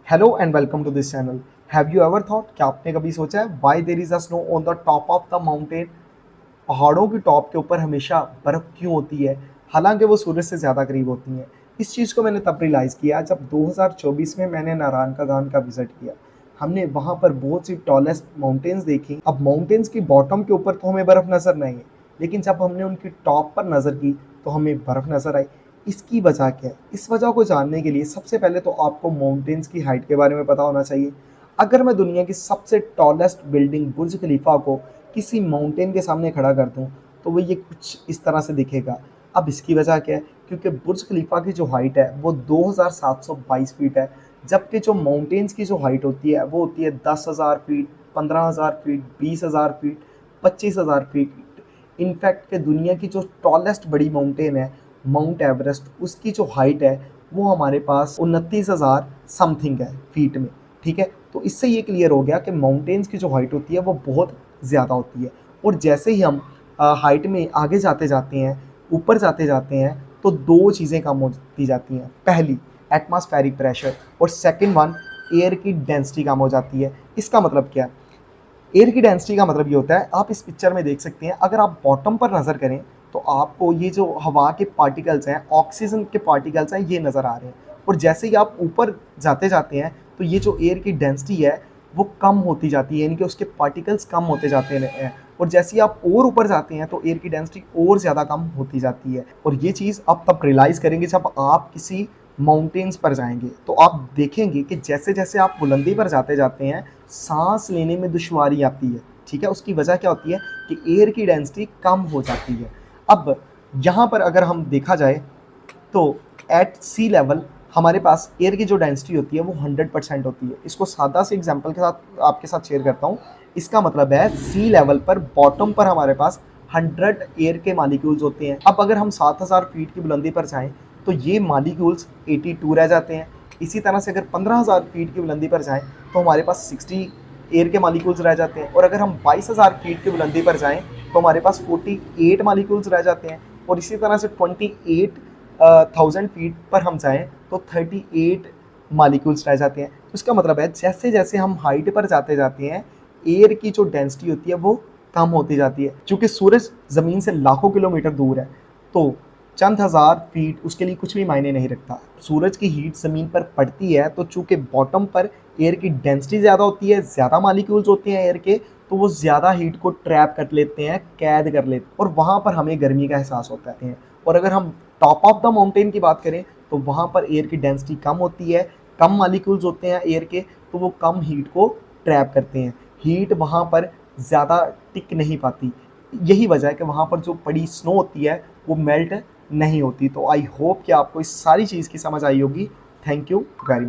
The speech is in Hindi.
Hello and welcome to this channel. Have you ever thought, क्या आपने कभी सोचा है why there is a snow on the top of the mountain? पहाड़ों की टॉप के ऊपर हमेशा बर्फ क्यों होती है, हालांकि वो सूरज से ज़्यादा करीब होती हैं। इस चीज़ को मैंने तब रियलाइज़ किया जब 2024 में मैंने नारायण का गान का विजिट किया। हमने वहाँ पर बहुत सी टॉलेस्ट माउंटेन्स देखी। अब माउंटेन्स की बॉटम के ऊपर तो हमें बर्फ़ नज़र नहीं है, लेकिन जब हमने उनकी टॉप पर नज़र की तो हमें बर्फ़ नज़र आई। इसकी वजह क्या है? इस वजह को जानने के लिए सबसे पहले तो आपको माउंटेन्स की हाइट के बारे में पता होना चाहिए। अगर मैं दुनिया की सबसे टॉलेस्ट बिल्डिंग बुर्ज खलीफा को किसी माउंटेन के सामने खड़ा कर दूँ तो वो ये कुछ इस तरह से दिखेगा। अब इसकी वजह क्या है? क्योंकि बुर्ज खलीफा की जो हाइट है वो 2722 फीट है, जबकि जो माउंटेन्स की जो हाइट होती है वो होती है 10,000 feet, 15,000 feet, 20,000 feet, 25,000 feet. In fact कि दुनिया की जो टॉलेस्ट बड़ी माउंटेन है माउंट एवरेस्ट, उसकी जो हाइट है वो हमारे पास 29,000 समथिंग है फीट में। ठीक है, तो इससे ये क्लियर हो गया कि माउंटेन्स की जो हाइट होती है वो बहुत ज़्यादा होती है। और जैसे ही हम हाइट में आगे जाते जाते हैं, ऊपर जाते जाते हैं, तो दो चीज़ें कम होती जाती हैं। पहली, एटमॉस्फेरिक प्रेशर, और सेकंड वन, एयर की डेंसिटी कम हो जाती है। इसका मतलब क्या है? एयर की डेंसिटी का मतलब ये होता है, आप इस पिक्चर में देख सकते हैं, अगर आप बॉटम पर नज़र करें तो आपको ये जो हवा के पार्टिकल्स हैं, ऑक्सीजन के पार्टिकल्स हैं, ये नज़र आ रहे हैं। और जैसे ही आप ऊपर जाते जाते हैं तो ये जो एयर की डेंसिटी है वो कम होती जाती है, यानी कि उसके पार्टिकल्स कम होते जाते हैं। और जैसे ही आप और ऊपर जाते हैं तो एयर की डेंसिटी और ज़्यादा कम होती जाती है। और ये चीज़ आप तब रियलाइज़ करेंगे जब आप किसी माउंटेन्स पर जाएंगे, तो आप देखेंगे कि जैसे जैसे आप बुलंदी पर जाते जाते हैं सांस लेने में दुश्वारी आती है। ठीक है, उसकी वजह क्या होती है कि एयर की डेंसिटी कम हो जाती है। अब यहाँ पर अगर हम देखा जाए तो एट सी लेवल हमारे पास एयर की जो डेंसिटी होती है वो 100% होती है। इसको सादा से एग्जांपल के साथ आपके साथ शेयर करता हूँ। इसका मतलब है सी लेवल पर बॉटम पर हमारे पास 100 एयर के मालिक्यूल्स होते हैं। अब अगर हम 7,000 फीट की बुलंदी पर जाएं तो ये मालिक्यूल्स 82 रह जाते हैं। इसी तरह से अगर 15,000 फीट की बुलंदी पर जाएं तो हमारे पास 60 एयर के मालिक्यूल्स रह जाते हैं। और अगर हम 22,000 फीट की बुलंदी पर जाएं तो हमारे पास 48 मालिक्यूल्स रह जाते हैं। और इसी तरह से 28,000 फीट पर हम जाएं तो 38 मालिक्यूल्स रह जाते हैं। तो इसका मतलब है जैसे जैसे हम हाइट पर जाते जाते हैं एयर की जो डेंसिटी होती है वो कम होती जाती है। क्योंकि सूरज ज़मीन से लाखों किलोमीटर दूर है तो चंद हज़ार फीट उसके लिए कुछ भी मायने नहीं रखता। सूरज की हीट ज़मीन पर पड़ती है तो चूँकि बॉटम पर एयर की डेंसिटी ज़्यादा होती है, ज़्यादा मालिक्यूल्स होते हैं एयर के, तो वो ज़्यादा हीट को ट्रैप कर लेते हैं, कैद कर लेते हैं, और वहाँ पर हमें गर्मी का एहसास होता है। और अगर हम टॉप ऑफ द माउंटेन की बात करें तो वहाँ पर एयर की डेंसिटी कम होती है, कम मालिक्यूल्स होते हैं एयर के, तो वो कम हीट को ट्रैप करते हैं। हीट वहाँ पर ज़्यादा टिक नहीं पाती। यही वजह है कि वहाँ पर जो पड़ी स्नो होती है वो मेल्ट नहीं होती। तो आई होप कि आपको इस सारी चीज़ की समझ आई होगी। Thank you very much.